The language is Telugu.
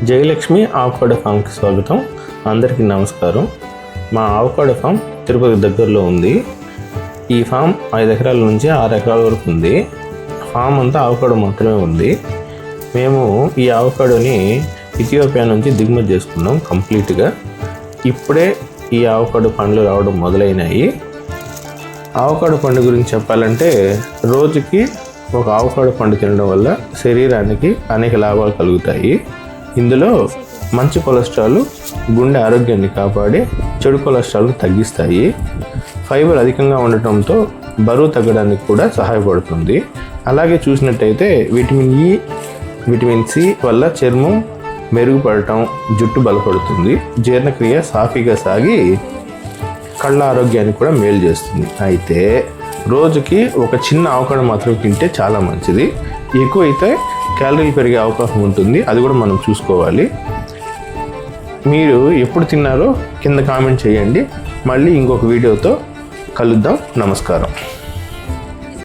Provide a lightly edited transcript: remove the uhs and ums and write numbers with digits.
జయలక్ష్మి ఆవకాడో ఫామ్కి స్వాగతం. అందరికీ నమస్కారం. మా ఆవకాడో ఫామ్ తిరుపతి దగ్గరలో ఉంది. ఈ ఫామ్ 5 ఎకరాల నుంచి 6 ఎకరాల వరకు ఉంది. ఫామ్ అంతా ఆవకాడో మాత్రమే ఉంది. మేము ఈ ఆవకాడోని ఇథియోపియా నుంచి దిగుమతి చేసుకున్నాం కంప్లీట్గా. ఇప్పుడే ఈ ఆవకాడో పండ్లు రావడం మొదలైనాయి. ఆవకాడో పండు గురించి చెప్పాలంటే, రోజుకి ఒక ఆవకాడో పండు తినడం వల్ల శరీరానికి అనేక లాభాలు కలుగుతాయి. ఇందులో మంచి కొలెస్ట్రాల్ గుండె ఆరోగ్యాన్ని కాపాడి చెడు కొలెస్ట్రాల్ను తగ్గిస్తాయి. ఫైబర్ అధికంగా ఉండటంతో బరువు తగ్గడానికి కూడా సహాయపడుతుంది. అలాగే చూసినట్టయితే విటమిన్ ఈ, విటమిన్ సి వల్ల చర్మం మెరుగుపడటం, జుట్టు బలపడుతుంది, జీర్ణక్రియ సాఫీగా సాగి కళ్ళ ఆరోగ్యాన్ని కూడా మేలు చేస్తుంది. అయితే రోజుకి ఒక చిన్న ఆవకాడో మాత్రం తింటే చాలా మంచిది. ఎక్కువ అయితే క్యాలరీలు పెరిగే అవకాశం ఉంటుంది. అది కూడా మనం చూసుకోవాలి. మీరు ఎప్పుడు తిన్నారో కింద కామెంట్ చేయండి. మళ్ళీ ఇంకొక వీడియోతో కలుద్దాం. నమస్కారం.